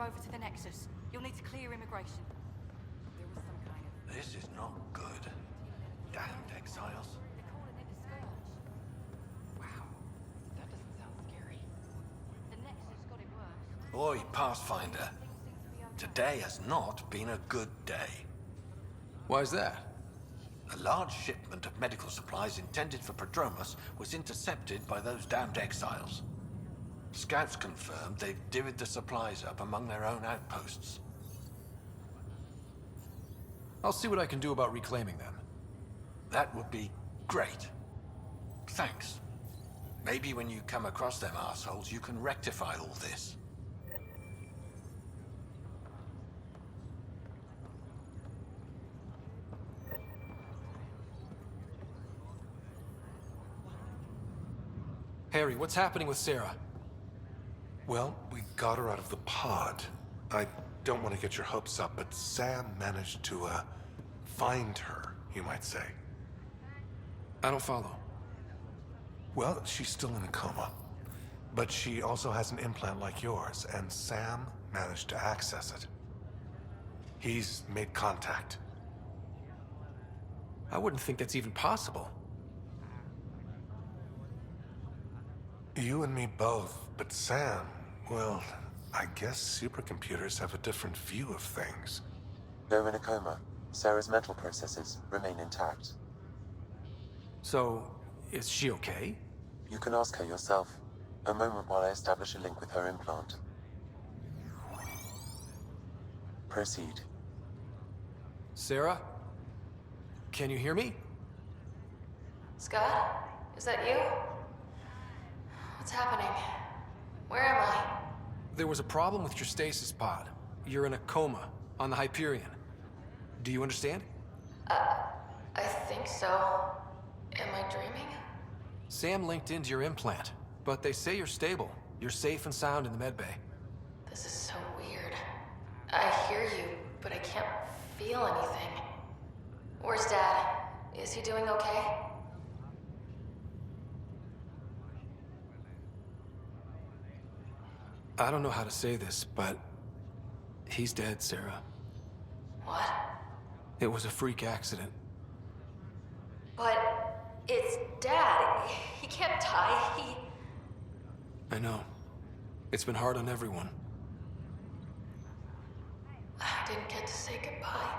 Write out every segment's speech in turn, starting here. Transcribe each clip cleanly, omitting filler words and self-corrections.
you over to the Nexus. You'll need to clear immigration. There was some kind of... This is not good. Damned exiles. They're calling it the Scourge. Wow. That doesn't sound scary. The Nexus got it worse. Boy, Pathfinder. Today has not been a good day. Why is that? A large shipment of medical supplies intended for Prodromus was intercepted by those damned exiles. Scouts confirmed they've divvied the supplies up among their own outposts. I'll see what I can do about reclaiming them. That would be great. Thanks. Maybe when you come across them assholes, you can rectify all this. Harry, what's happening with Sarah? Well, we got her out of the pod. I don't want to get your hopes up, but Sam managed to, find her, you might say. I don't follow. Well, she's still in a coma. But she also has an implant like yours, and Sam managed to access it. He's made contact. I wouldn't think that's even possible. You and me both, but Sam, well, I guess supercomputers have a different view of things. Though in a coma, Sarah's mental processes remain intact. So, is she okay? You can ask her yourself. A moment while I establish a link with her implant. Proceed. Sarah? Can you hear me? Scott? Is that you? What's happening? Where am I? There was a problem with your stasis pod. You're in a coma on the Hyperion. Do you understand? I think so. Am I dreaming? Sam linked into your implant, but they say you're stable. You're safe and sound in the medbay. This is so weird. I hear you, but I can't feel anything. Where's Dad? Is he doing okay? I don't know how to say this, but he's dead, Sarah. What? It was a freak accident. But it's Dad. He can't die. I know. It's been hard on everyone. I didn't get to say goodbye.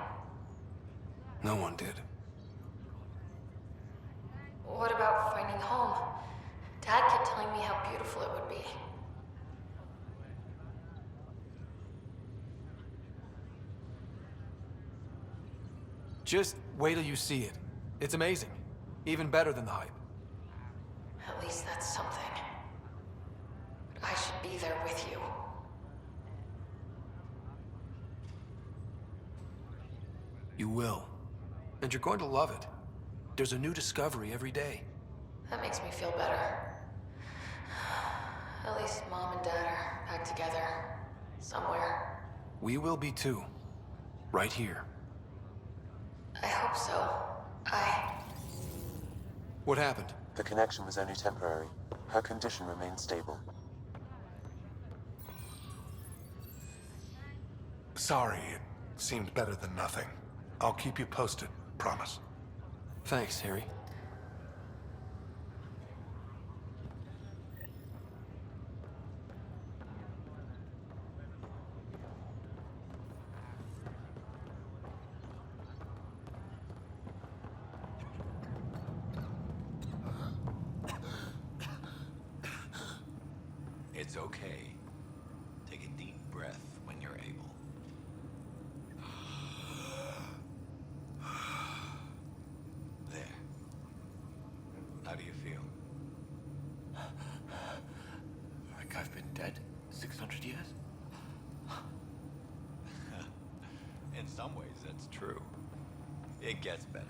No one did. What about finding home? Dad kept telling me how beautiful it would be. Just wait till you see it. It's amazing. Even better than the hype. At least that's something. But I should be there with you. You will. And you're going to love it. There's a new discovery every day. That makes me feel better. At least Mom and Dad are back together. Somewhere. We will be too. Right here. I hope so. What happened? The connection was only temporary. Her condition remains stable. Sorry, it seemed better than nothing. I'll keep you posted, promise. Thanks, Harry. It's okay. Take a deep breath when you're able. There. How do you feel? Like I've been dead 600 years? In some ways, that's true. It gets better.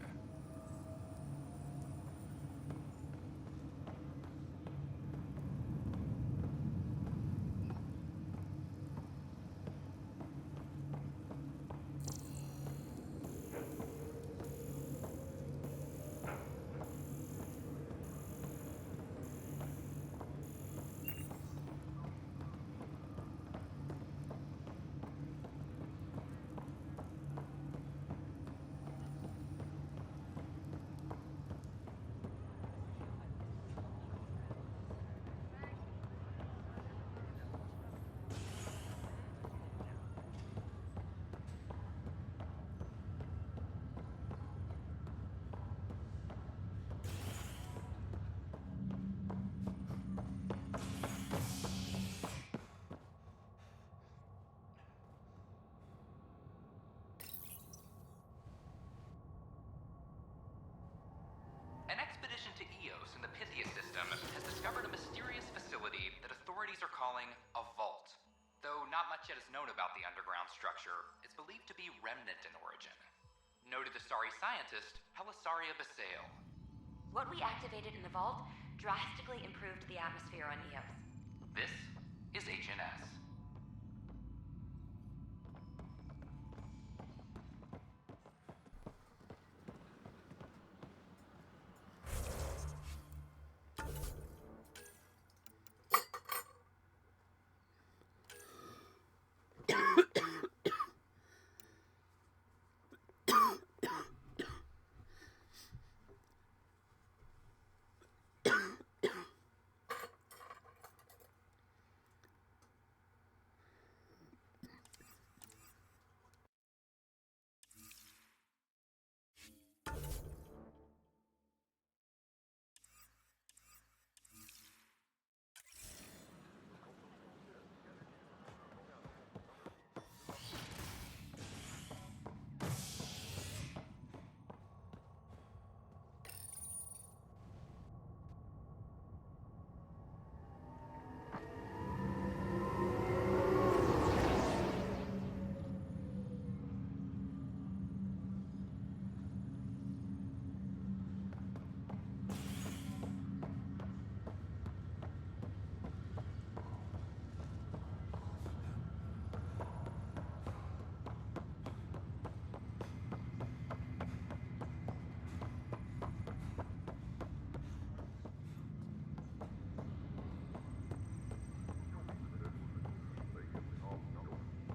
yet is known about the underground structure, is believed to be remnant in origin. Noted Asari scientist Helisaria Basale. What we activated in the vault drastically improved the atmosphere on Eos. This is HNS.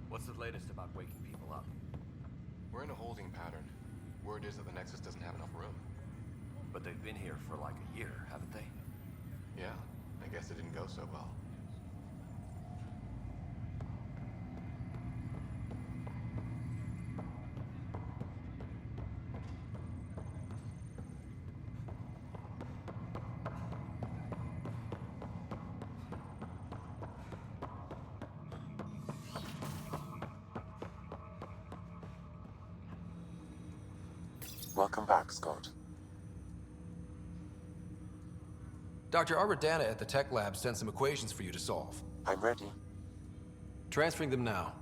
What's the latest about waking people up? We're in a holding pattern. Word is that the Nexus doesn't have enough room. But they've been here for like a year, haven't they? Yeah, I guess it didn't go so well. Welcome back, Scott. Dr. Aradana at the tech lab sent some equations for you to solve. I'm ready. Transferring them now.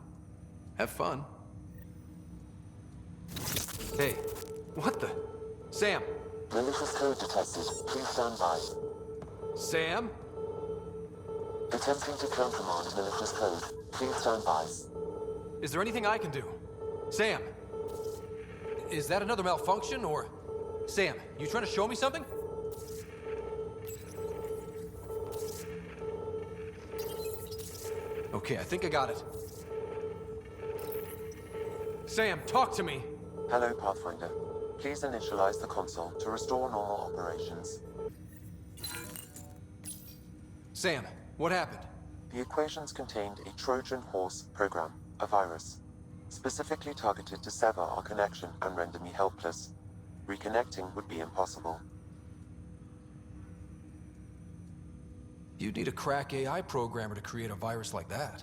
Have fun. Hey, what the? Sam! Malicious code detected. Please stand by. Sam? Attempting to countermand malicious code. Please stand by. Is there anything I can do? Sam! Is that another malfunction, or... Sam, you trying to show me something? Okay, I think I got it. Sam, talk to me! Hello, Pathfinder. Please initialize the console to restore normal operations. Sam, what happened? The equations contained a Trojan horse program, a virus, specifically targeted to sever our connection and render me helpless. Reconnecting would be impossible. You'd need a crack AI programmer to create a virus like that.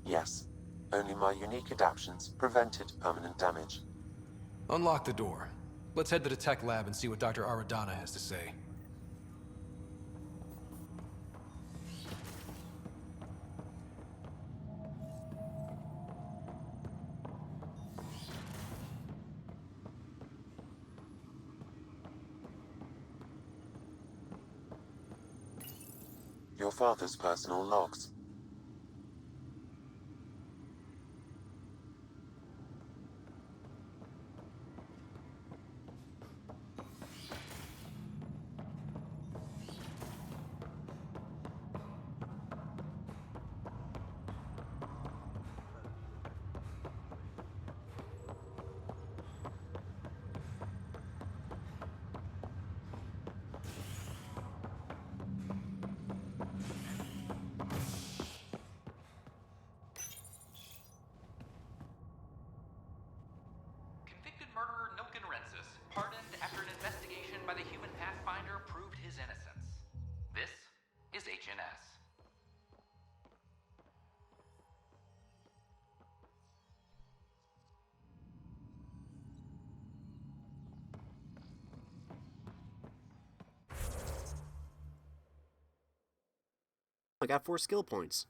Yes. Only my unique adaptions prevented permanent damage. Unlock the door. Let's head to the tech lab and see what Dr. Aradana has to say. Your father's personal logs. Convicted murderer Nilken Rensis, pardoned after an investigation by the human Pathfinder proved his innocence. This is HNS. I got 4 skill points.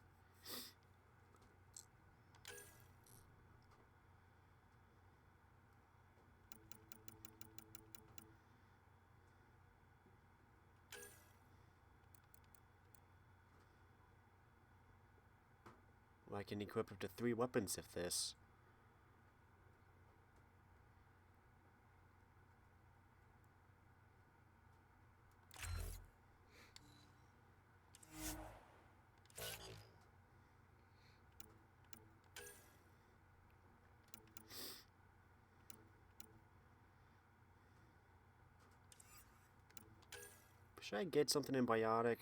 I can equip up to 3 weapons if this. Should I get something in biotic?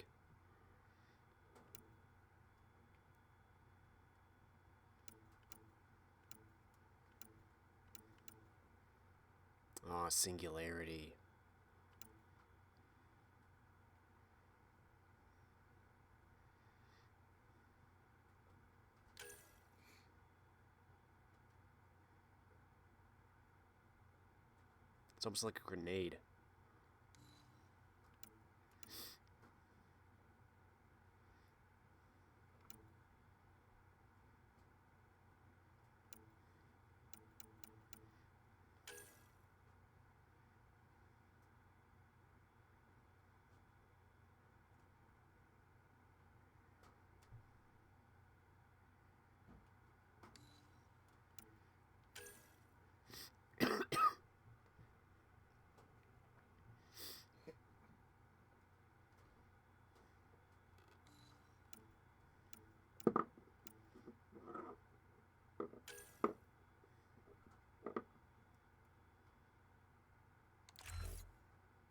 Ah, singularity. It's almost like a grenade.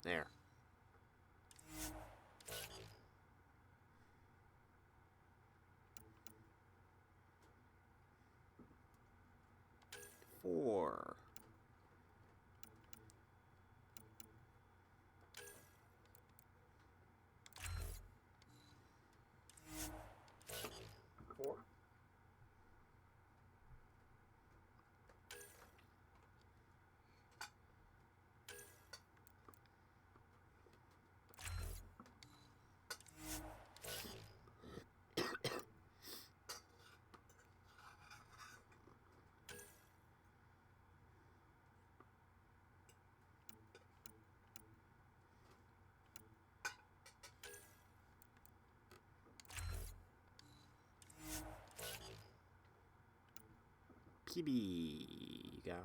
There. Four. PB got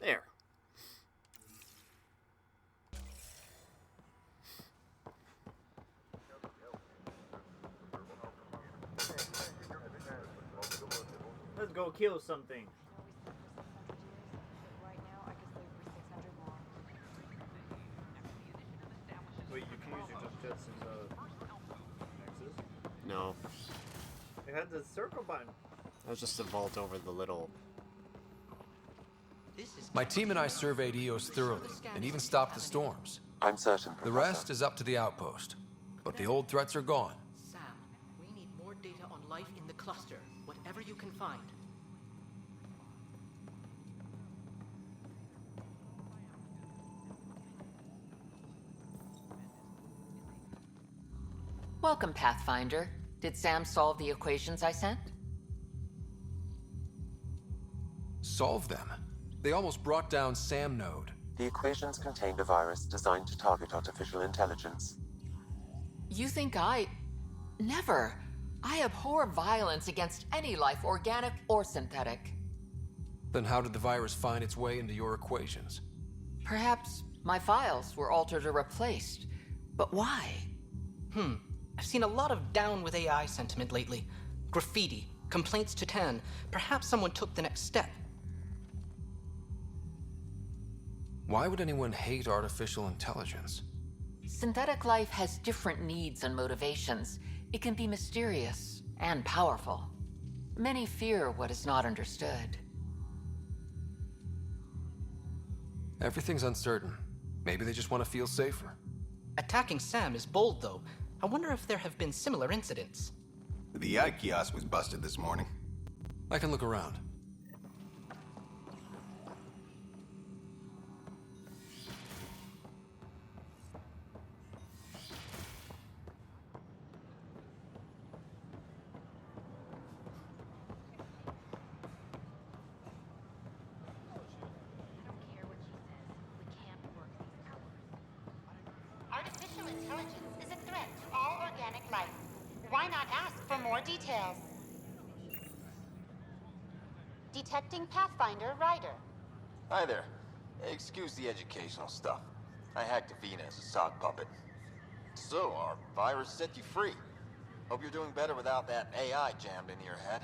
there. Let's go kill something. Wait, you can use your jump jets in the Nexus? No. It had the circle button. That was just a vault over the little. My team and I surveyed EOS thoroughly, and even stopped the storms. I'm certain, The rest is up to the outpost. But the old threats are gone. Sam, we need more data on life in the cluster, whatever you can find. Welcome, Pathfinder. Did Sam solve the equations I sent? Solve them? They almost brought down Sam Node. The equations contained a virus designed to target artificial intelligence. You think Never. I abhor violence against any life, organic or synthetic. Then how did the virus find its way into your equations? Perhaps my files were altered or replaced. But why? I've seen a lot of down with AI sentiment lately. Graffiti, complaints to 10. Perhaps someone took the next step. Why would anyone hate artificial intelligence? Synthetic life has different needs and motivations. It can be mysterious and powerful. Many fear what is not understood. Everything's uncertain. Maybe they just want to feel safer. Attacking Sam is bold, though. I wonder if there have been similar incidents. The AI kiosk was busted this morning. I can look around. Artificial intelligence is a threat to all organic life. Why not ask for more details? Detecting Pathfinder Rider. Hi there. Excuse the educational stuff. I hacked Avina as a sock puppet. So, our virus set you free. Hope you're doing better without that AI jammed into your head.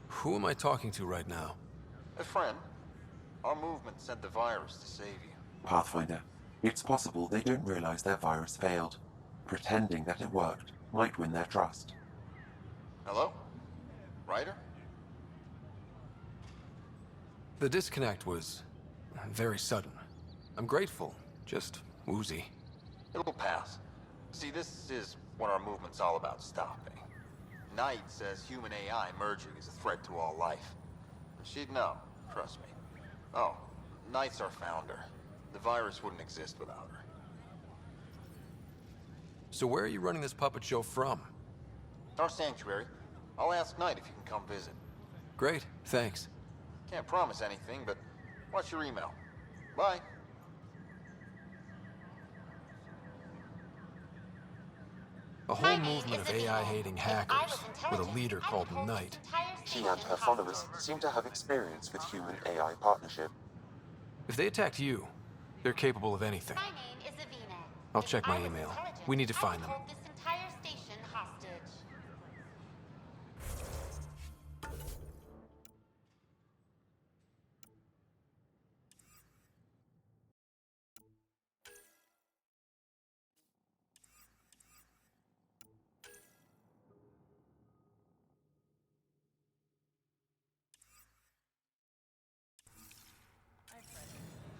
Who am I talking to right now? A friend. Our movement sent the virus to save you. Pathfinder, it's possible they don't realize their virus failed. Pretending that it worked might win their trust. Hello? Ryder? The disconnect was very sudden. I'm grateful, just woozy. It'll pass. See, this is what our movement's all about stopping. Knight says human AI merging is a threat to all life. She'd know, trust me. Oh, Knight's our founder. The virus wouldn't exist without her. So where are you running this puppet show from? Our sanctuary. I'll ask Knight if you can come visit. Great, thanks. Can't promise anything, but watch your email. Bye. A whole movement of AI-hating hackers with a leader called Knight. She and her followers seem to have experience with human-AI partnership. If they attacked you, they're capable of anything. My name is Avina. I'll check my email. We need to find them. I would hold this entire station hostage.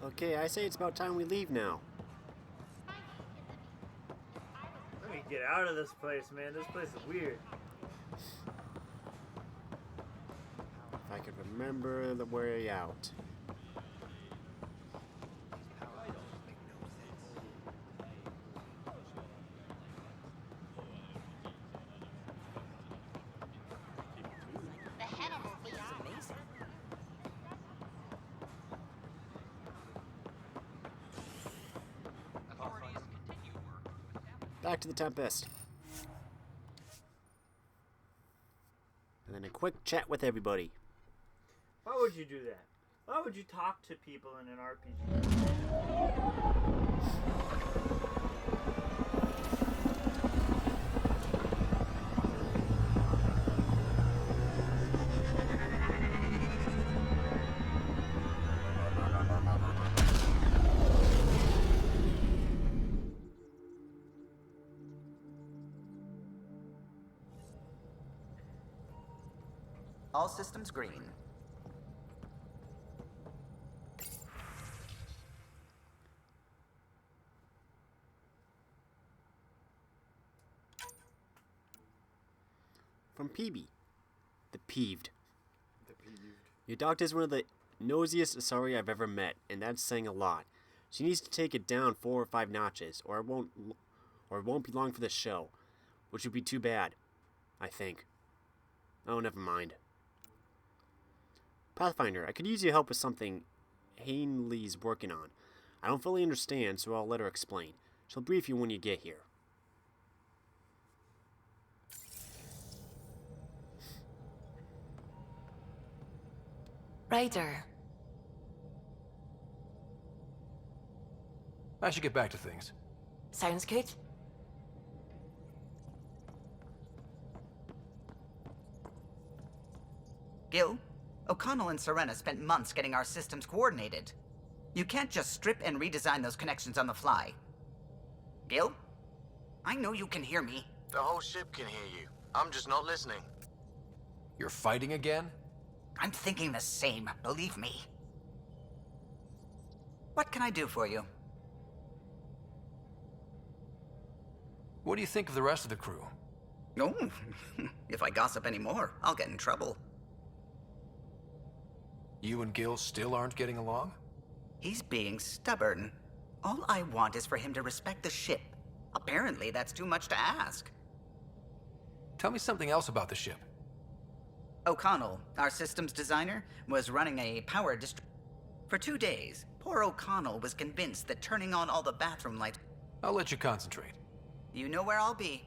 Okay, I say it's about time we leave now. Let me get out of this place, man. This place is weird. If I could remember the way out. The Hannibal is amazing. Back to the Tempest. And then a quick chat with everybody. Why would you do that? Why would you talk to people in an RPG? All systems green. From PB. The Peeved. Your doctor's one of the nosiest Asari I've ever met, and that's saying a lot. She needs to take it down 4 or 5 notches, or it won't be long for this show, which would be too bad, I think. Oh, never mind. Pathfinder, I could use your help with something Ainley's working on. I don't fully understand, so I'll let her explain. She'll brief you when you get here. Ryder. I should get back to things. Sounds good. Gil, O'Connell and Serena spent months getting our systems coordinated. You can't just strip and redesign those connections on the fly. Gil? I know you can hear me. The whole ship can hear you. I'm just not listening. You're fighting again? I'm thinking the same, believe me. What can I do for you? What do you think of the rest of the crew? Oh, if I gossip anymore, I'll get in trouble. You and Gil still aren't getting along? He's being stubborn. All I want is for him to respect the ship. Apparently, that's too much to ask. Tell me something else about the ship. O'Connell, our systems designer, was running a power For 2 days, poor O'Connell was convinced that turning on all the bathroom lights... I'll let you concentrate. You know where I'll be.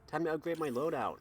Time to upgrade my loadout.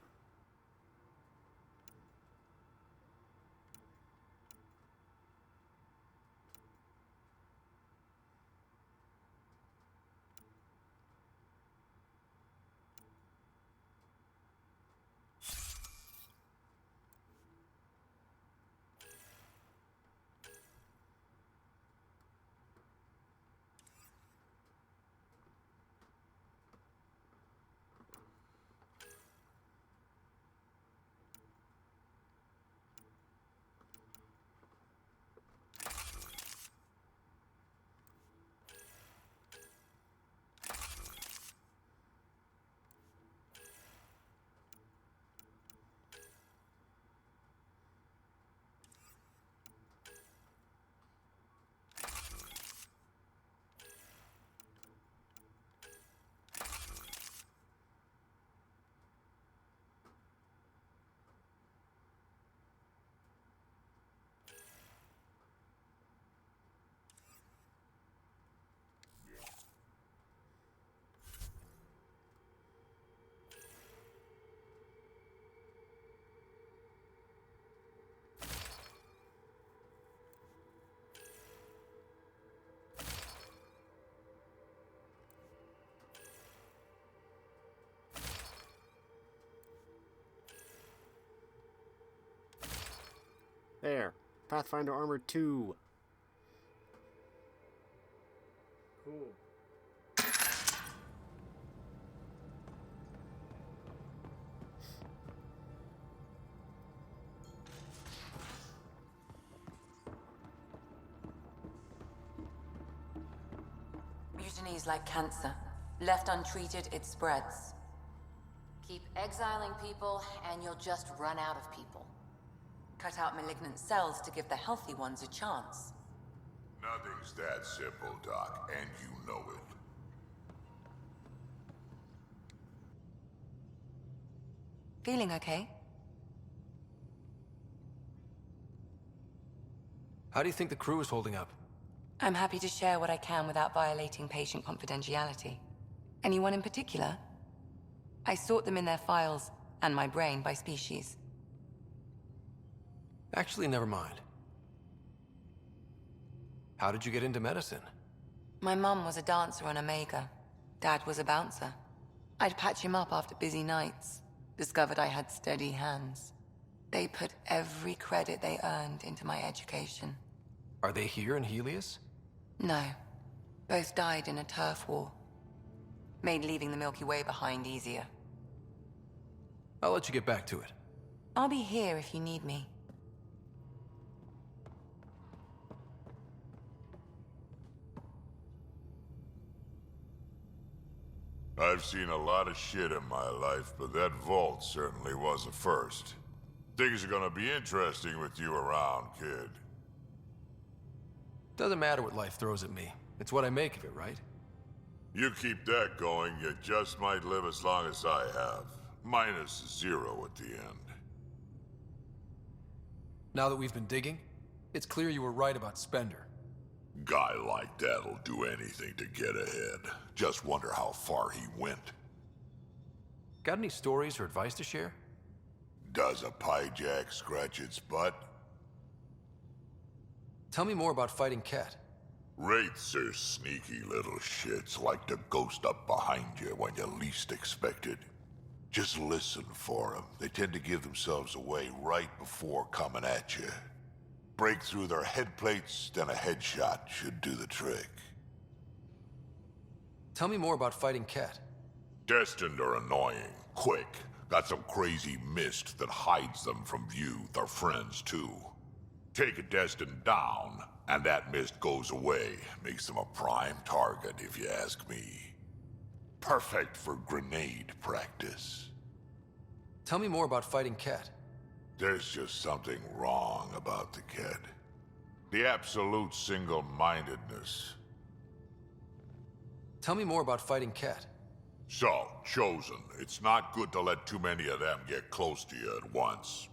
There. Pathfinder Armor 2. Cool. Mutiny is like cancer. Left untreated, it spreads. Keep exiling people, and you'll just run out of people. Cut out malignant cells to give the healthy ones a chance. Nothing's that simple, Doc, and you know it. Feeling okay? How do you think the crew is holding up? I'm happy to share what I can without violating patient confidentiality. Anyone in particular? I sort them in their files, and my brain by species. Actually, never mind. How did you get into medicine? My mum was a dancer on Omega. Dad was a bouncer. I'd patch him up after busy nights. Discovered I had steady hands. They put every credit they earned into my education. Are they here in Helios? No. Both died in a turf war. Made leaving the Milky Way behind easier. I'll let you get back to it. I'll be here if you need me. I've seen a lot of shit in my life, but that vault certainly was a first. Things are gonna be interesting with you around, kid. Doesn't matter what life throws at me. It's what I make of it, right? You keep that going, you just might live as long as I have. Minus 0 at the end. Now that we've been digging, it's clear you were right about Spender. Guy like that'll do anything to get ahead. Just wonder how far he went. Got any stories or advice to share? Does a pyjak scratch its butt? Tell me more about fighting Cat. Wraiths are sneaky little shits, like to ghost up behind you when you least expect it. Just listen for them. They tend to give themselves away right before coming at you. Break through their head plates, then a headshot should do the trick. Tell me more about fighting Cat. Destined are annoying, quick. Got some crazy mist that hides them from view, their friends too. Take a Destined down, and that mist goes away. Makes them a prime target, if you ask me. Perfect for grenade practice. Tell me more about fighting Cat. There's just something wrong about the kid. The absolute single-mindedness. Tell me more about fighting Cat. So, Chosen, it's not good to let too many of them get close to you at once.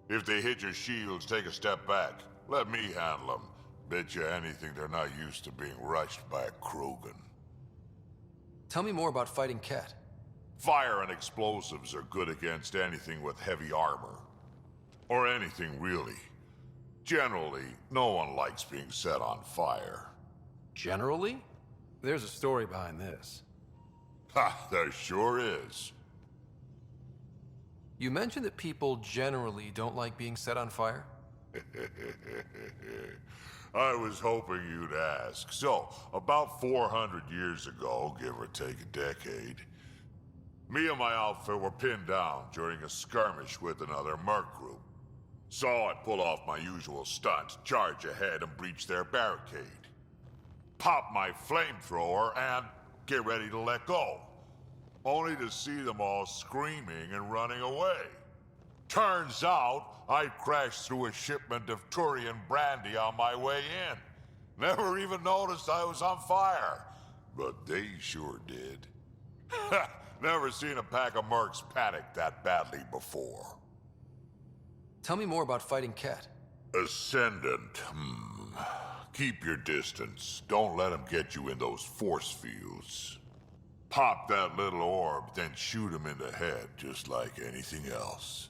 If they hit your shields, take a step back. Let me handle them. Bet you anything they're not used to being rushed by a Krogan. Tell me more about fighting Cat. Fire and explosives are good against anything with heavy armor. Or anything, really. Generally, no one likes being set on fire. Generally? There's a story behind this. Ha, there sure is. You mentioned that people generally don't like being set on fire? I was hoping you'd ask. So, about 400 years ago, give or take a decade, me and my outfit were pinned down during a skirmish with another merc group. So I pull off my usual stunt, charge ahead and breach their barricade. Pop my flamethrower and get ready to let go. Only to see them all screaming and running away. Turns out, I crashed through a shipment of Turian brandy on my way in. Never even noticed I was on fire. But they sure did. Never seen a pack of mercs panic that badly before. Tell me more about fighting Cat. Ascendant, Keep your distance. Don't let them get you in those force fields. Pop that little orb, then shoot him in the head, just like anything else.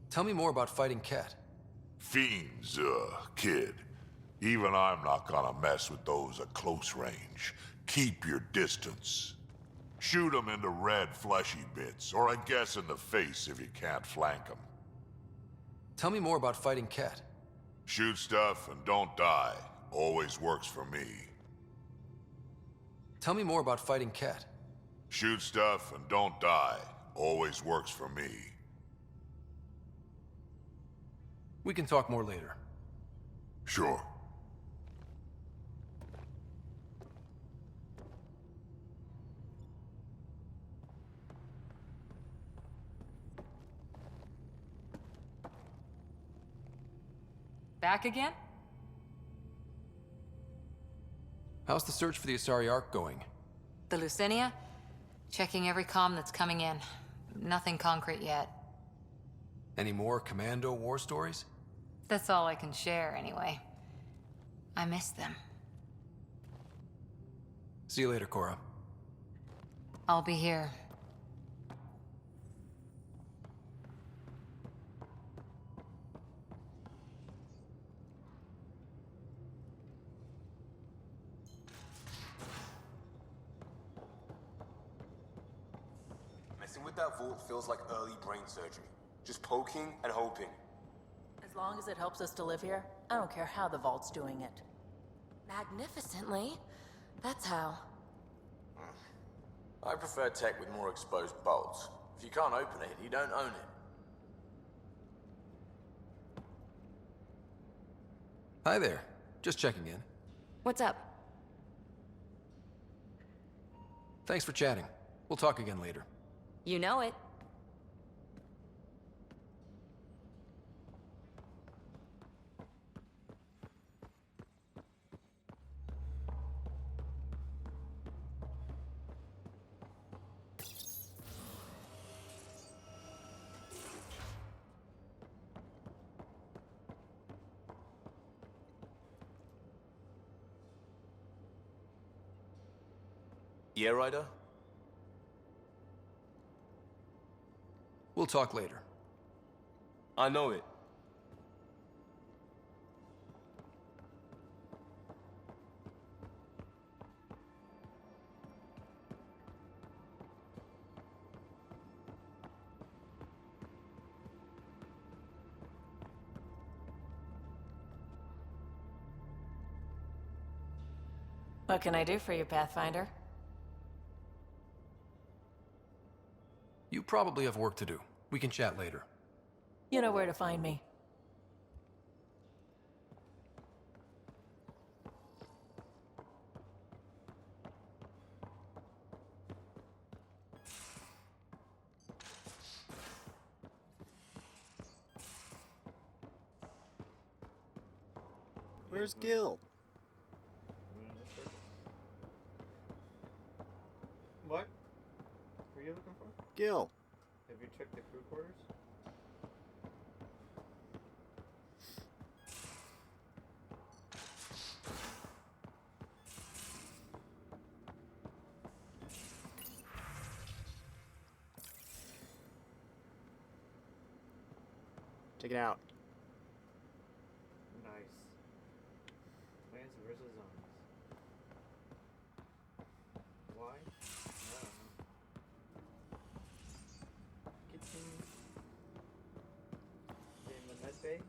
Tell me more about fighting Cat. Fiends, kid. Even I'm not gonna mess with those at close range. Keep your distance. Shoot them into red, fleshy bits, or I guess in the face if you can't flank them. Tell me more about fighting Cat. Shoot stuff and don't die. Always works for me. Tell me more about fighting Cat. Shoot stuff and don't die. Always works for me. We can talk more later. Sure. Back again? How's the search for the Asari Ark going? The Lucinia? Checking every comm that's coming in. Nothing concrete yet. Any more Commando war stories? That's all I can share, anyway. I miss them. See you later, Cora. I'll be here. Messing with that vault feels like early brain surgery. Just poking and hoping. As long as it helps us to live here, I don't care how the vault's doing it. Magnificently. That's how. I prefer tech with more exposed bolts. If you can't open it, you don't own it. Hi there. Just checking in. What's up? Thanks for chatting. We'll talk again later. You know it. Yeah, Ryder? We'll talk later. I know it. What can I do for you, Pathfinder? You probably have work to do. We can chat later. You know where to find me. Where's Gil? What? Who are you looking for? Gil. Have you checked the crew quarters? Check it out. Nice. Plants versus zombies. Why? I don't know. Kitchen. In the med bay?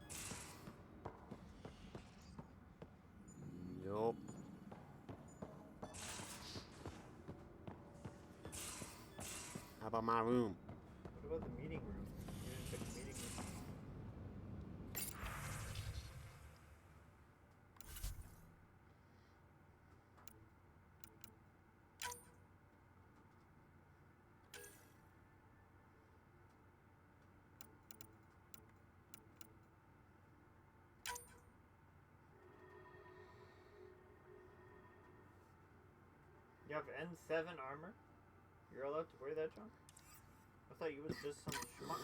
Nope. How about my room? What about the meeting room? You didn't check the meeting room. You have N7 armor? You're allowed to wear that, John? I thought you was just some schmuck.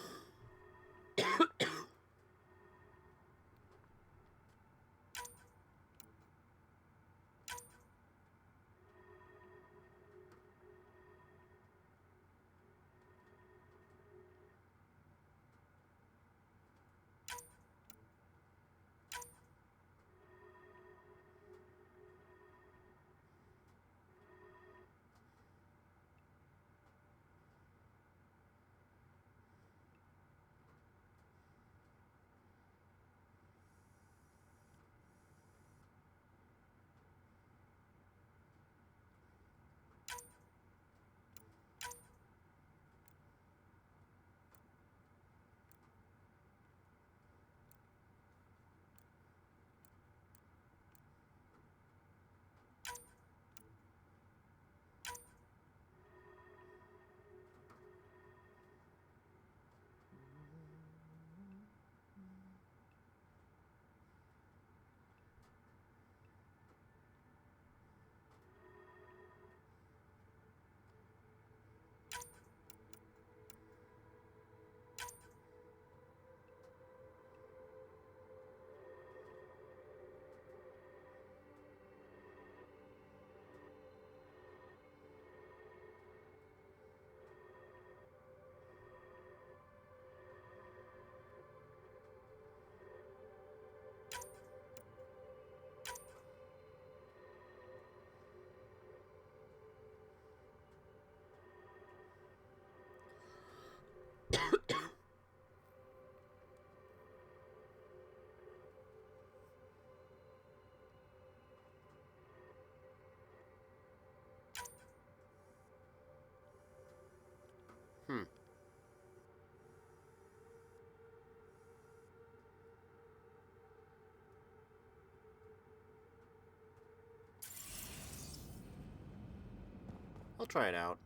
I'll try it out.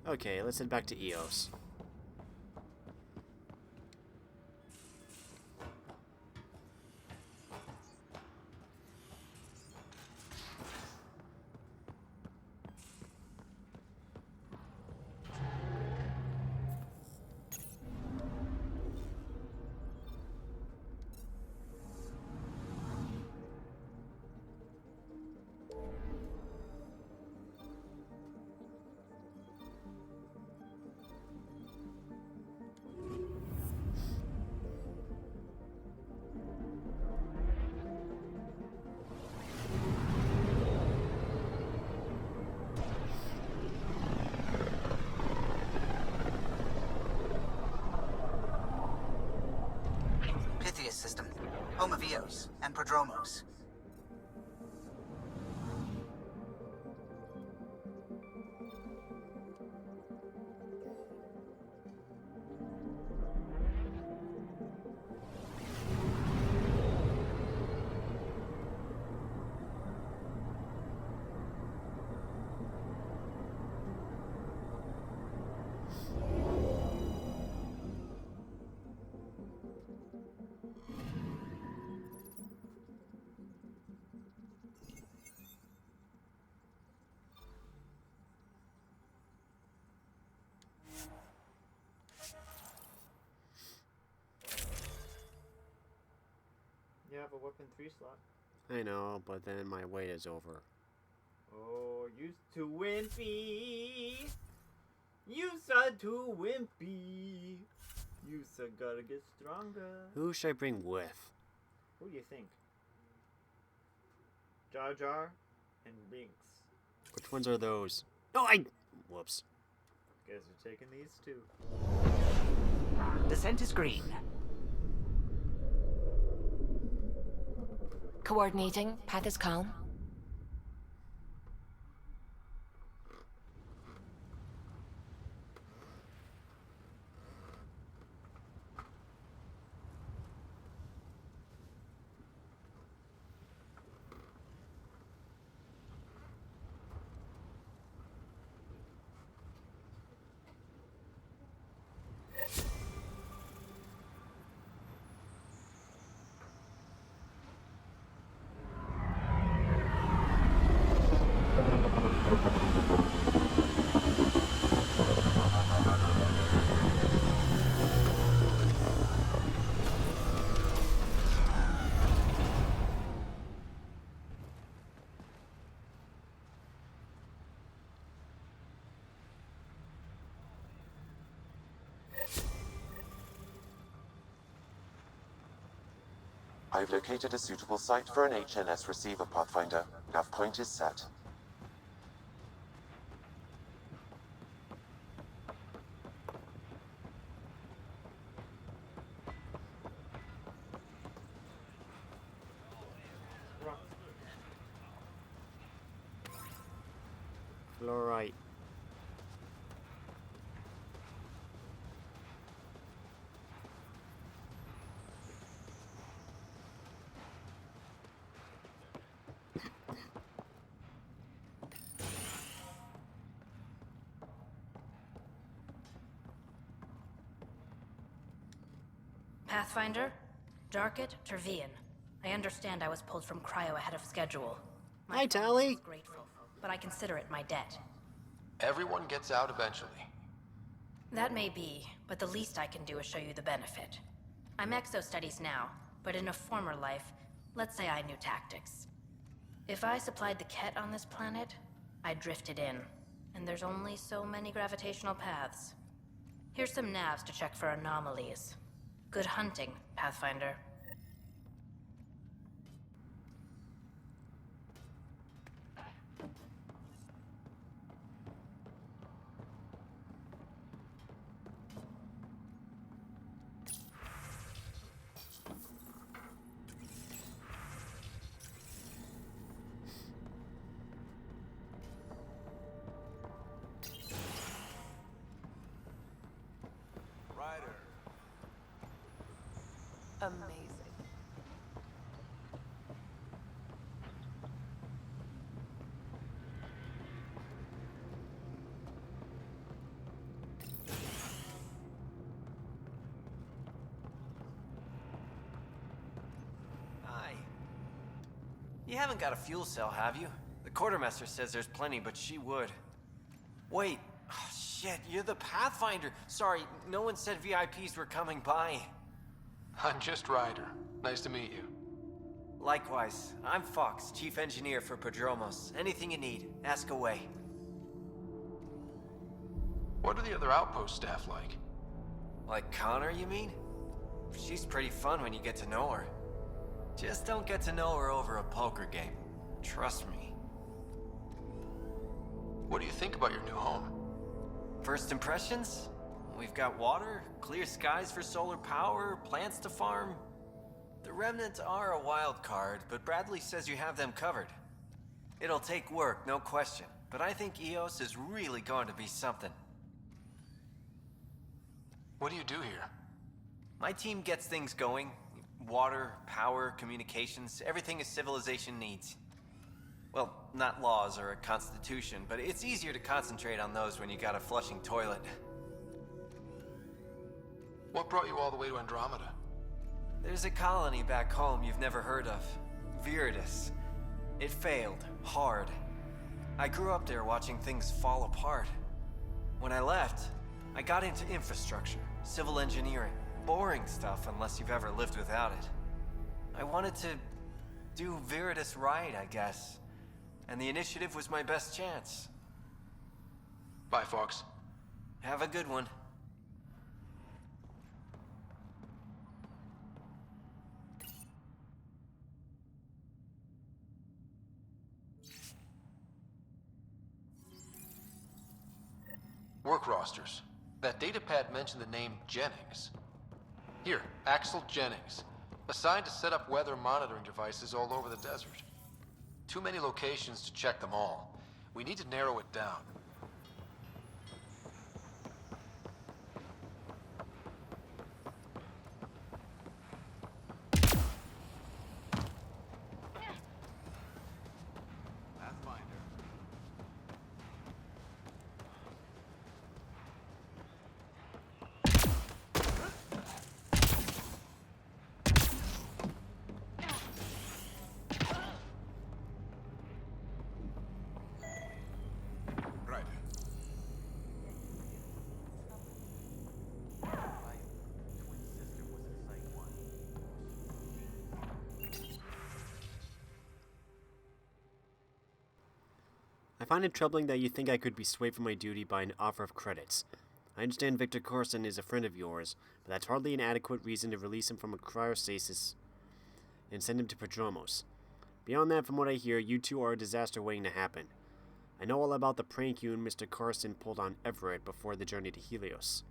Okay, let's head back to EOS. home of Eos and Prodromos. You have a weapon 3 slot. I know, but then my wait is over. Oh, you too wimpy. You said too wimpy. You said gotta get stronger. Who should I bring with? Who do you think? Jar Jar and Binks. Which ones are those? Oh, whoops. Guess you're taking these two. Descent is green. Coordinating. Path is calm. I've located a suitable site for an HNS receiver, Pathfinder. Nav point is set. Fluorite. Pathfinder, Darket, Tervian. I understand I was pulled from cryo ahead of schedule. Hi, Tally. I'm grateful, but I consider it my debt. Everyone gets out eventually. That may be, but the least I can do is show you the benefit. I'm exo-studies now, but in a former life, let's say I knew tactics. If I supplied the Ket on this planet, I drifted in, and there's only so many gravitational paths. Here's some navs to check for anomalies. Good hunting, Pathfinder. Amazing. Hi. You haven't got a fuel cell, have you? The quartermaster says there's plenty, but she would. Wait. Oh, shit, you're the Pathfinder. Sorry, no one said VIPs were coming by. I'm just Ryder. Nice to meet you. Likewise. I'm Fox, Chief Engineer for Prodromos. Anything you need, ask away. What are the other outpost staff like? Like Connor, you mean? She's pretty fun when you get to know her. Just don't get to know her over a poker game. Trust me. What do you think about your new home? First impressions? We've got water, clear skies for solar power, plants to farm. The Remnants are a wild card, but Bradley says you have them covered. It'll take work, no question, but I think EOS is really going to be something. What do you do here? My team gets things going. Water, power, communications, everything a civilization needs. Well, not laws or a constitution, but it's easier to concentrate on those when you got a flushing toilet. What brought you all the way to Andromeda? There's a colony back home you've never heard of. Viridis. It failed, hard. I grew up there watching things fall apart. When I left, I got into infrastructure, civil engineering. Boring stuff unless you've ever lived without it. I wanted to do Viridis right, I guess. And the initiative was my best chance. Bye, Fox. Have a good one. Work rosters. That datapad mentioned the name Jennings. Here, Axel Jennings. Assigned to set up weather monitoring devices all over the desert. Too many locations to check them all. We need to narrow it down. I find it troubling that you think I could be swayed from my duty by an offer of credits. I understand Victor Corson is a friend of yours, but that's hardly an adequate reason to release him from a cryostasis and send him to Prodromos. Beyond that, from what I hear, you two are a disaster waiting to happen. I know all about the prank you and Mr. Carson pulled on Everett before the journey to Helios.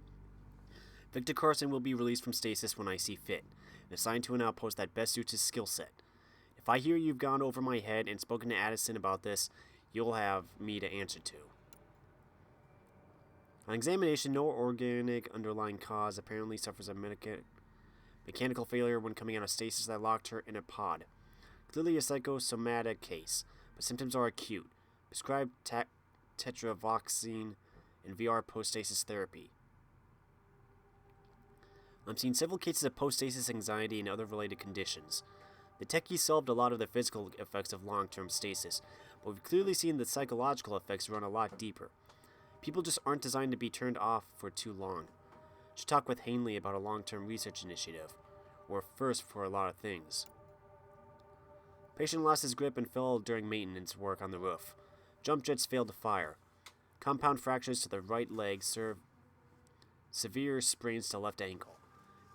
Victor Carson will be released from stasis when I see fit, and assigned to an outpost that best suits his skill set. If I hear you've gone over my head and spoken to Addison about this, you'll have me to answer to. On examination, no organic underlying cause apparently suffers a mechanical failure when coming out of stasis that locked her in a pod. Clearly a psychosomatic case, but symptoms are acute. Prescribed tetravoxine and VR post-stasis therapy. I'm seeing several cases of post-stasis anxiety and other related conditions. The techies solved a lot of the physical effects of long-term stasis, but we've clearly seen the psychological effects run a lot deeper. People just aren't designed to be turned off for too long. Should talk with Hanley about a long-term research initiative, or first for a lot of things. Patient lost his grip and fell during maintenance work on the roof. Jump jets failed to fire. Compound fractures to the right leg serve severe sprains to left ankle.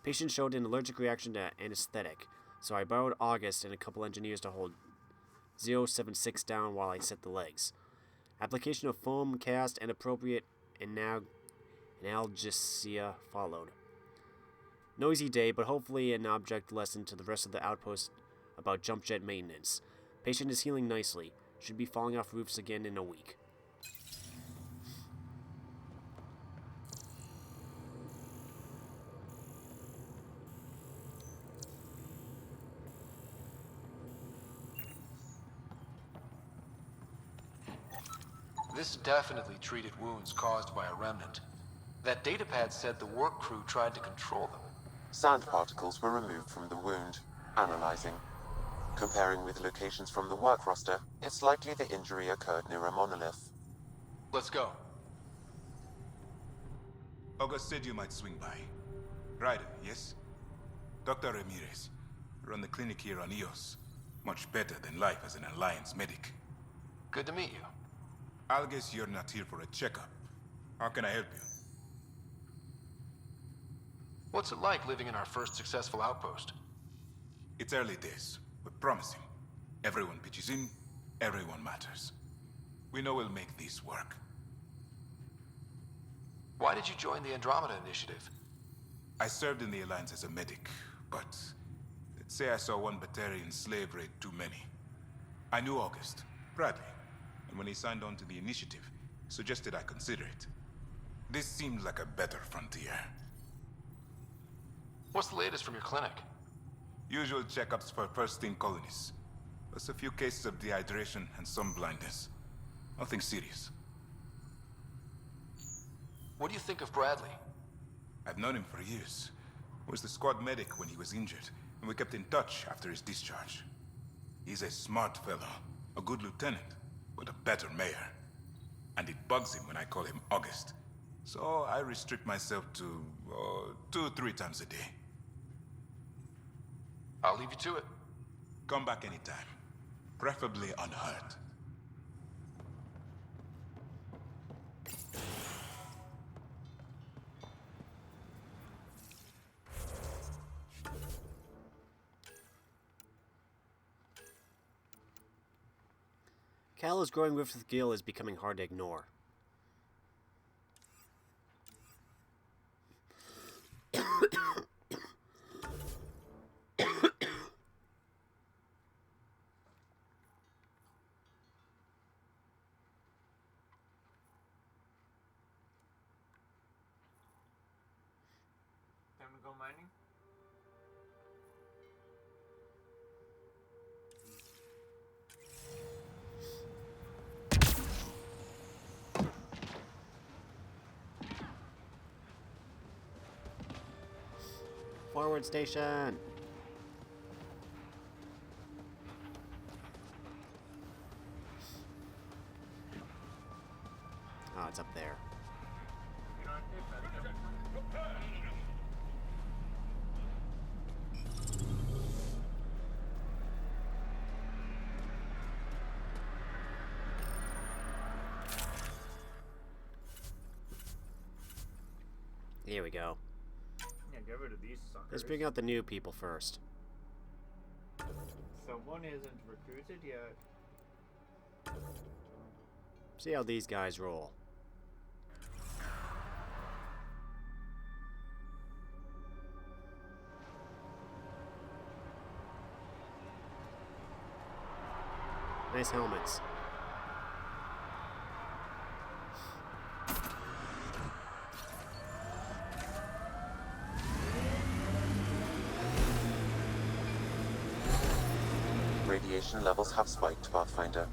Patient showed an allergic reaction to anesthetic, so I borrowed August and a couple engineers to hold 076 down while I set the legs. Application of foam cast and appropriate analgesia followed. Noisy day, but hopefully an object lesson to the rest of the outpost about jump jet maintenance. Patient is healing nicely. Should be falling off roofs again in a week. This definitely treated wounds caused by a remnant. That datapad said the work crew tried to control them. Sand particles were removed from the wound. Analyzing. Comparing with locations from the work roster, it's likely the injury occurred near a monolith. Let's go. August said you might swing by. Ryder, yes? Dr. Ramirez. Run the clinic here on EOS. Much better than life as an Alliance medic. Good to meet you. I'll guess you're not here for a checkup. How can I help you? What's it like living in our first successful outpost? It's early days, but promising. Everyone pitches in, everyone matters. We know we'll make this work. Why did you join the Andromeda Initiative? I served in the Alliance as a medic, but Let's say I saw one Batarian slave raid too many. I knew August, Bradley, and when he signed on to the initiative, he suggested I consider it. This seemed like a better frontier. What's the latest from your clinic? Usual checkups for first-in colonists. Plus a few cases of dehydration and some blindness. Nothing serious. What do you think of Bradley? I've known him for years. Was the squad medic when he was injured, and we kept in touch after his discharge. He's a smart fellow, a good lieutenant, but a better mayor. And it bugs him when I call him August. So I restrict myself to 2-3 times a day. I'll leave you to it. Come back anytime. Preferably unhurt. Cal's growing rift with Gil is becoming hard to ignore. Time to go mining? Forward station! Oh, it's up there. Here we go. Yeah, get rid of these suckers. Let's bring out the new people first. So one isn't recruited yet. See how these guys roll. Nice helmets. Radiation levels have spiked, Pathfinder.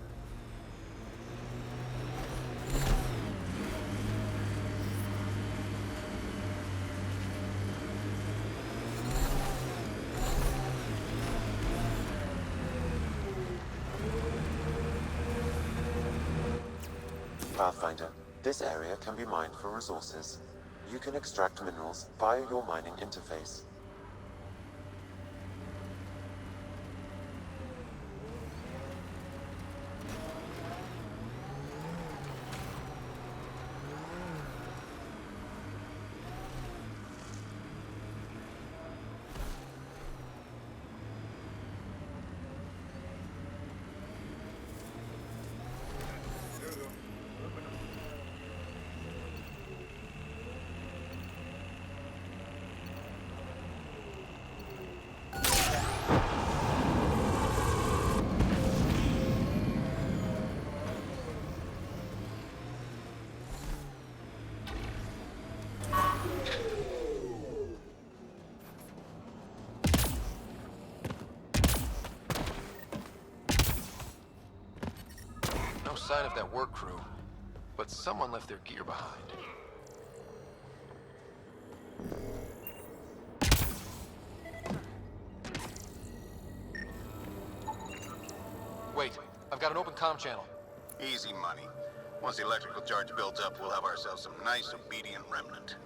Pathfinder, this area can be mined for resources. You can extract minerals via your mining interface. No sign of that work crew, but someone left their gear behind. Wait, I've got an open comm channel. Easy money. Once the electrical charge builds up, we'll have ourselves some nice obedient remnant.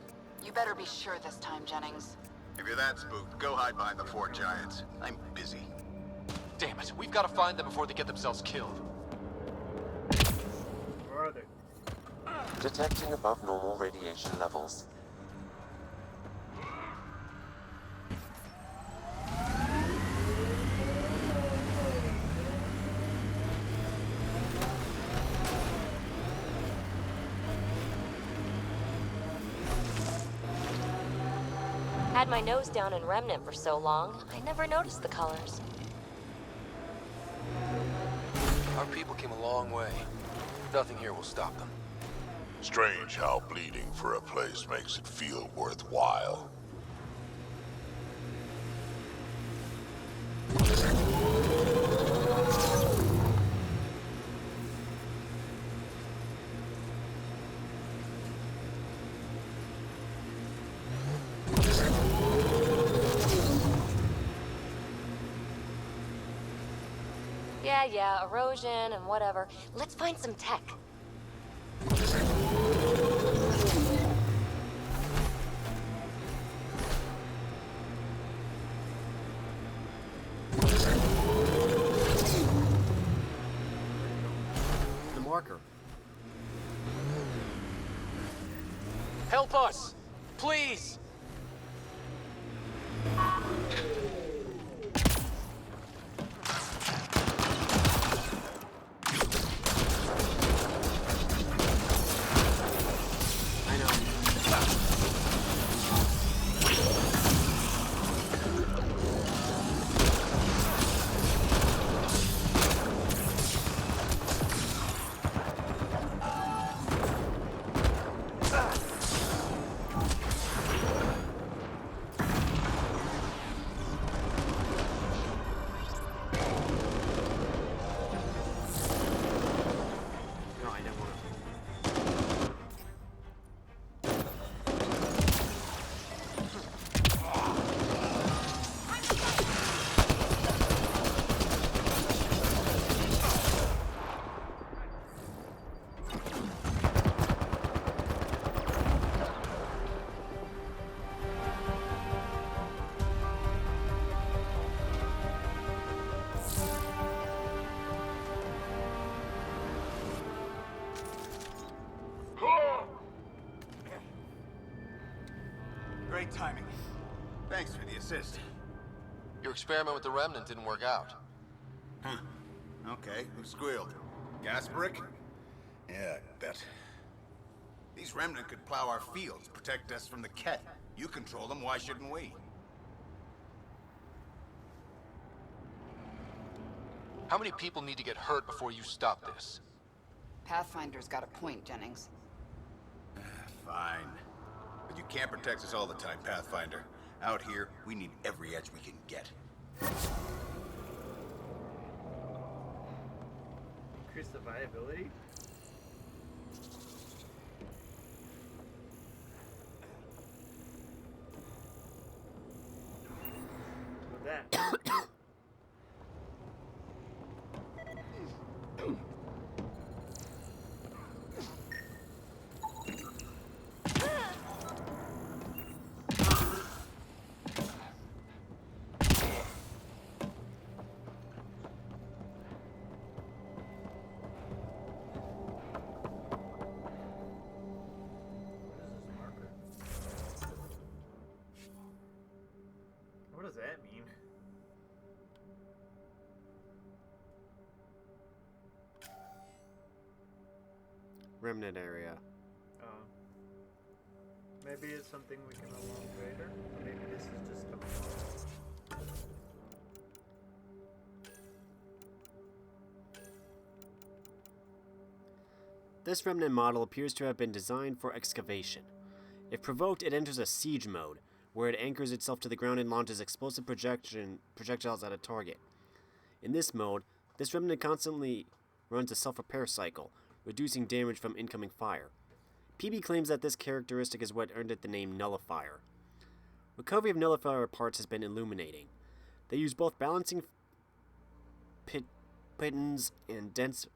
You better be sure this time, Jennings. If you're that spooked, go hide behind the 4 giants. I'm busy. Damn it, we've got to find them before they get themselves killed. Where are they? Detecting above normal radiation levels. Had my nose down in Remnant for so long, I never noticed the colors. Our people came a long way. Nothing here will stop them. Strange how bleeding for a place makes it feel worthwhile. Yeah, erosion and whatever. Let's find some tech. The marker. Help us! Please! Great timing. Thanks for the assist. Your experiment with the Remnant didn't work out. Huh. Okay, who squealed? Gasbrick? Yeah, I bet. These Remnant could plow our fields, protect us from the Ket. You control them, why shouldn't we? How many people need to get hurt before you stop this? Pathfinder's got a point, Jennings. Fine. But you can't protect us all the time, Pathfinder. Out here, we need every edge we can get. Increase the viability? With that. What does that mean? Remnant area. Oh. Maybe it's something we can unlock later. Or maybe this is just a This remnant model appears to have been designed for excavation. If provoked, it enters a siege mode, where it anchors itself to the ground and launches explosive projectiles at a target. In this mode, this remnant constantly runs a self-repair cycle, reducing damage from incoming fire. PB claims that this characteristic is what earned it the name Nullifier. Recovery of Nullifier parts has been illuminating. They use both balancing pitons and dense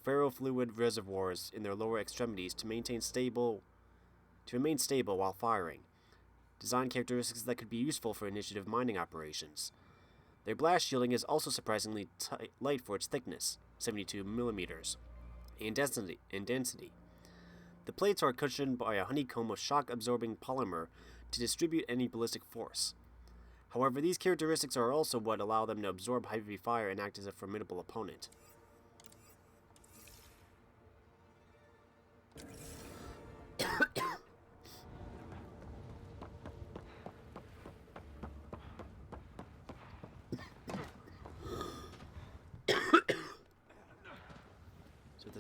ferrofluid reservoirs in their lower extremities to remain stable while firing. Design characteristics that could be useful for initiative mining operations. Their blast shielding is also surprisingly light for its thickness, 72 millimeters, and density. The plates are cushioned by a honeycomb of shock-absorbing polymer to distribute any ballistic force. However, these characteristics are also what allow them to absorb heavy fire and act as a formidable opponent.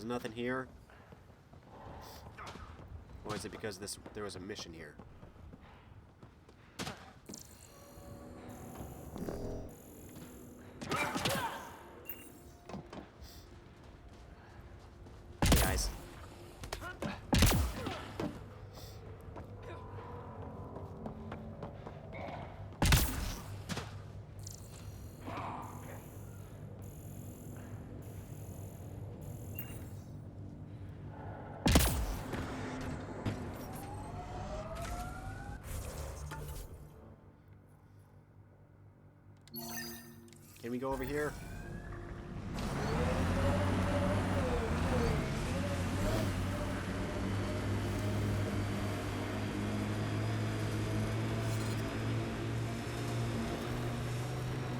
nothing here? Or is it because there was a mission here? Hey guys. Can we go over here?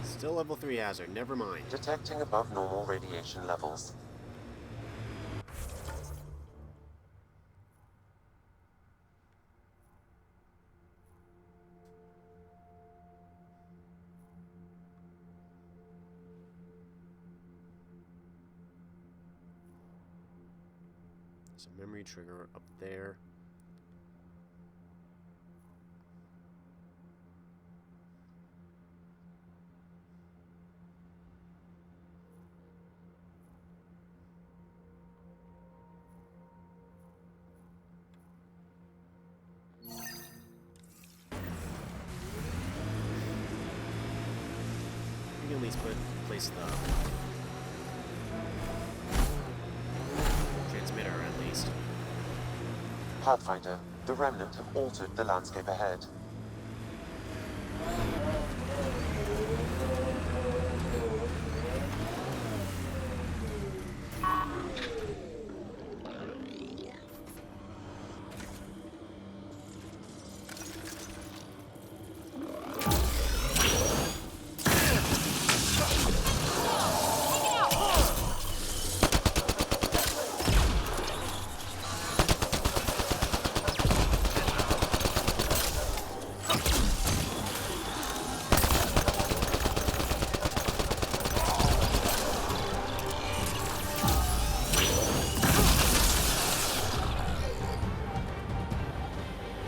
Still level 3 hazard, never mind. Detecting above normal radiation levels. There's a memory trigger up there. We can at least place the transmitter at least. Pathfinder, the Remnant have altered the landscape ahead.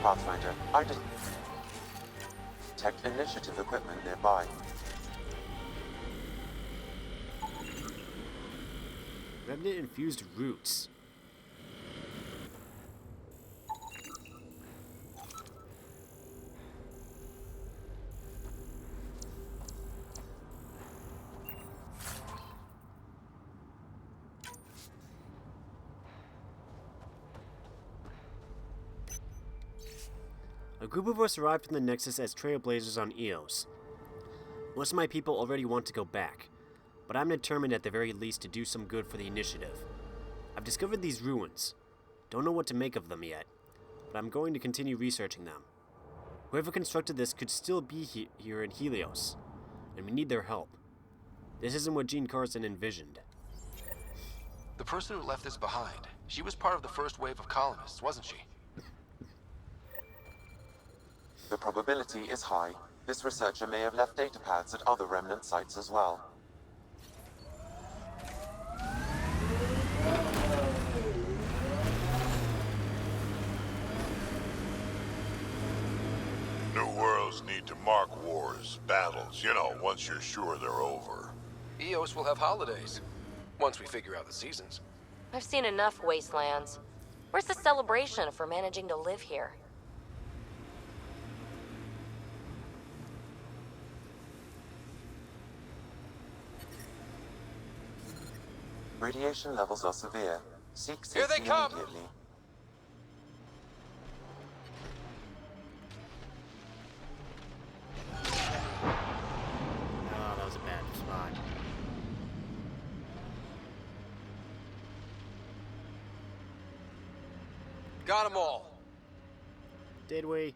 Pathfinder, I detect initiative equipment nearby. Remnant-infused roots. A group of us arrived from the Nexus as trailblazers on Eos. Most of my people already want to go back, but I'm determined at the very least to do some good for the initiative. I've discovered these ruins. Don't know what to make of them yet, but I'm going to continue researching them. Whoever constructed this could still be here in Helios, and we need their help. This isn't what Jean Carson envisioned. The person who left this behind, she was part of the first wave of colonists, wasn't she? The probability is high. This researcher may have left data pads at other Remnant sites as well. New worlds need to mark wars, battles, you know, once you're sure they're over. Eos will have holidays, once we figure out the seasons. I've seen enough wastelands. Where's the celebration for managing to live here? Radiation levels are severe. Seek Here safety they come! immediately. Oh, that was a bad spot. Got them all. Did we?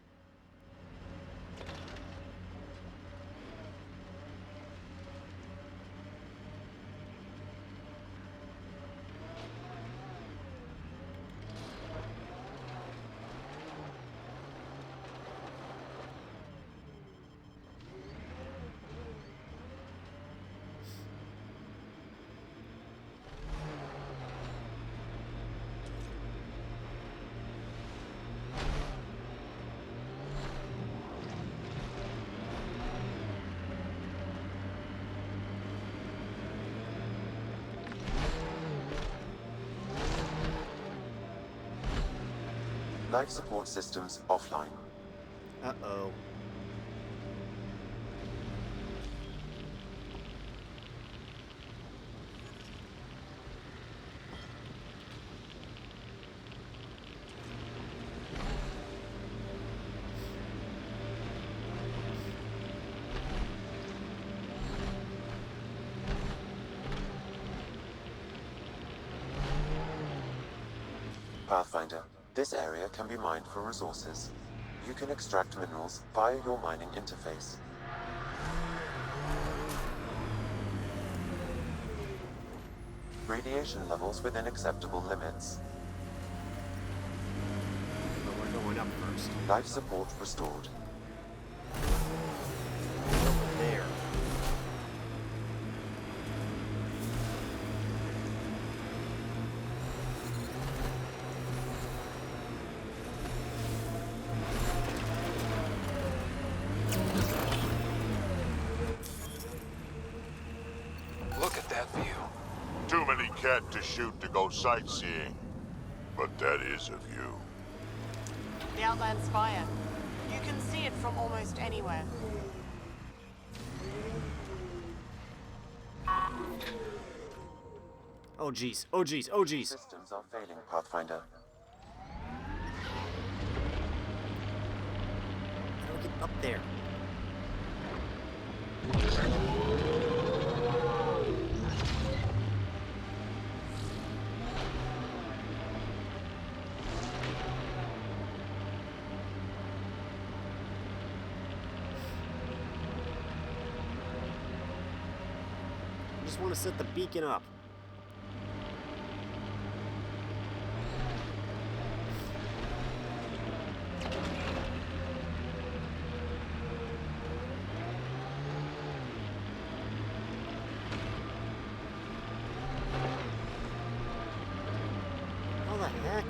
Life support systems offline. Uh-oh. Pathfinder, this area can be mined for resources. You can extract minerals via your mining interface. Radiation levels within acceptable limits. But we're going up first. Life support restored. Over there. Look at that view. Too many cat to shoot to go sightseeing. But that is a view. The Outland Spire. You can see it from almost anywhere. Oh jeez, oh jeez, oh jeez. Systems are failing, Pathfinder. How do I get up there? I just want to set the beacon up. How the heck?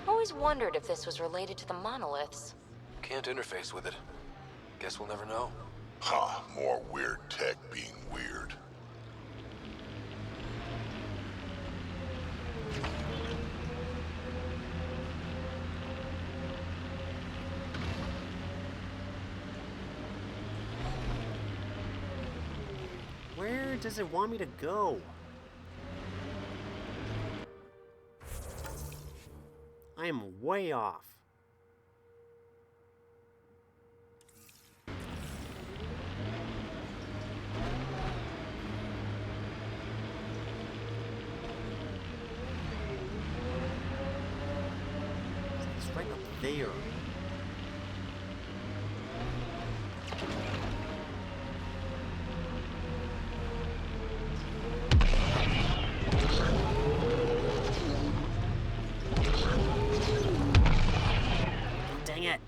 Always wondered if this was related to the monoliths. Can't interface with it. Guess we'll never know. Ha, more weird tech being weird. Where does it want me to go? I am way off. It's right up there. Dang it.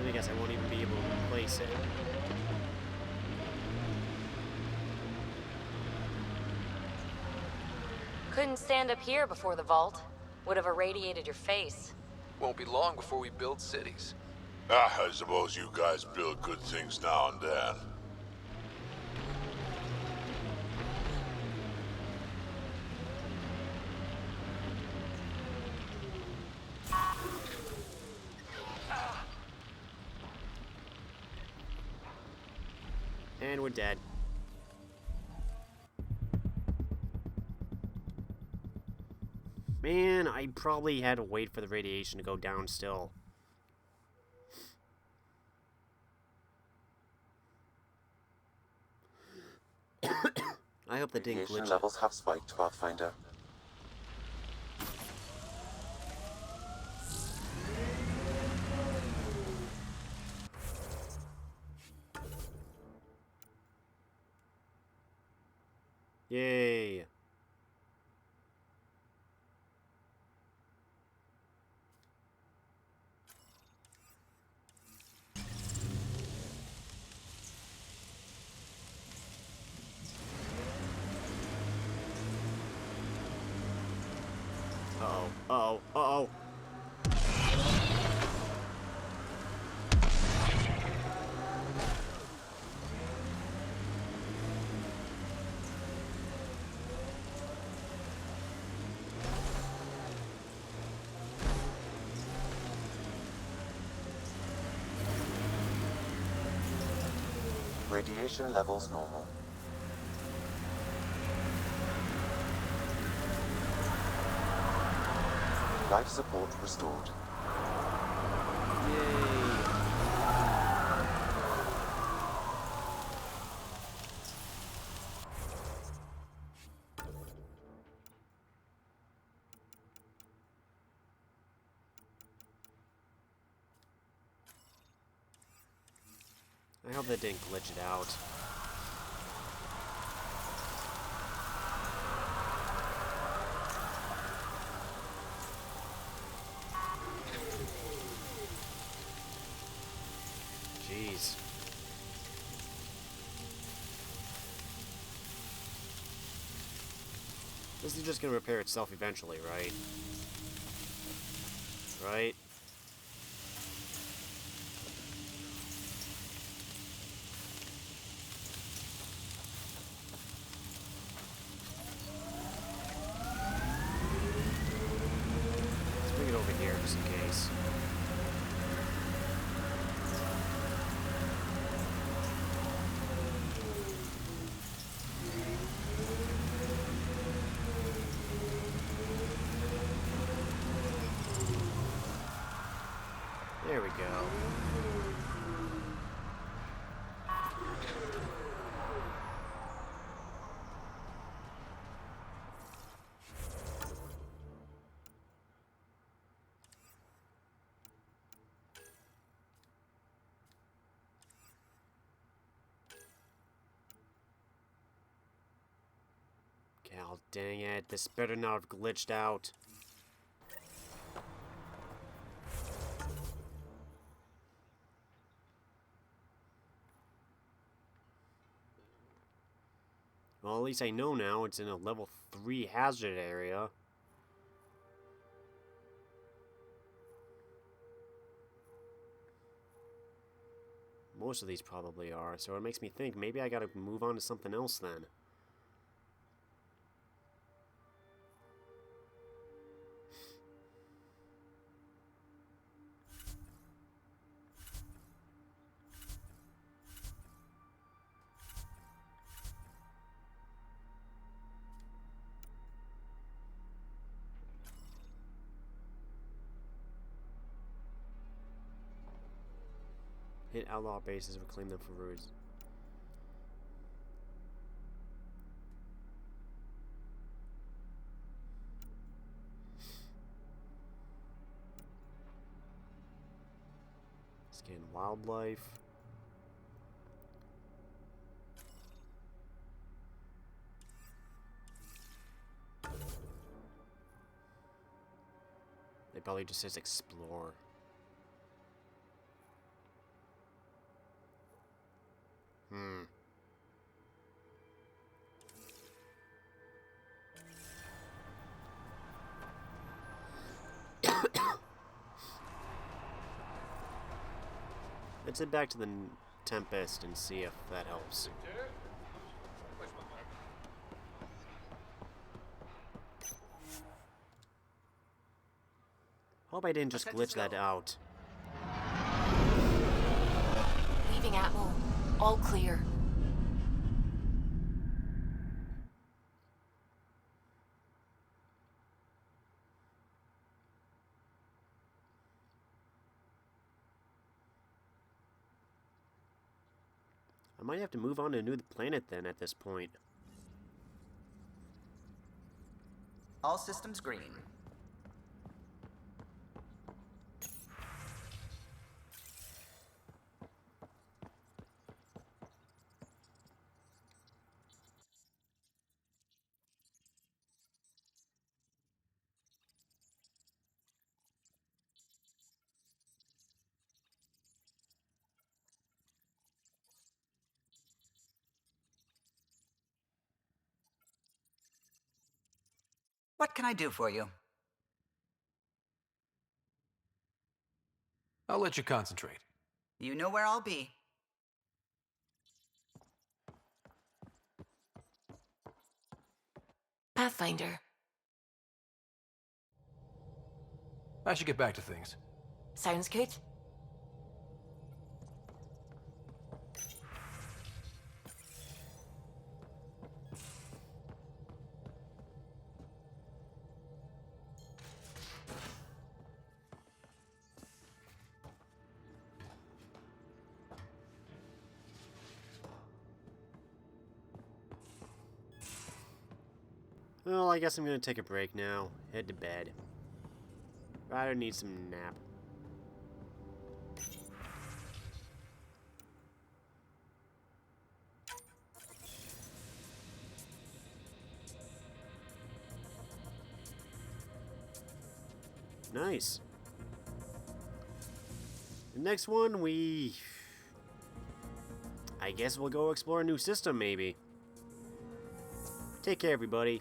I guess I won't even be able to replace it. Couldn't stand up here before the vault. Would have irradiated your face. Won't be long before we build cities. Ah, I suppose you guys build good things now and then. And we're dead. Man, I probably had to wait for the radiation to go down still. I hope that didn't Radiation glitch. levels have spiked, Pathfinder. Yay! Uh-oh, uh-oh, uh-oh! Radiation levels normal. Life support restored. I hope that didn't glitch it out. Jeez. This is just gonna repair itself eventually, right? Right? Let's bring it over here just in case. There we go. God dang it, this better not have glitched out. Well, at least I know now it's in a level 3 hazard area. Most of these probably are, so it makes me think maybe I gotta move on to something else then. Hit outlaw bases, reclaim them for ruse. Scan wildlife. It probably just says explore. Let's head back to the Tempest and see if that helps. Hope I didn't just glitch that out. Leaving Atmo. All clear. I might have to move on to a new planet then at this point. All systems green. What can I do for you? I'll let you concentrate. You know where I'll be. Pathfinder. I should get back to things. Sounds good. Well, I guess I'm gonna take a break now. Head to bed. Ryder needs some nap. Nice. The next one, I guess we'll go explore a new system, maybe. Take care, everybody.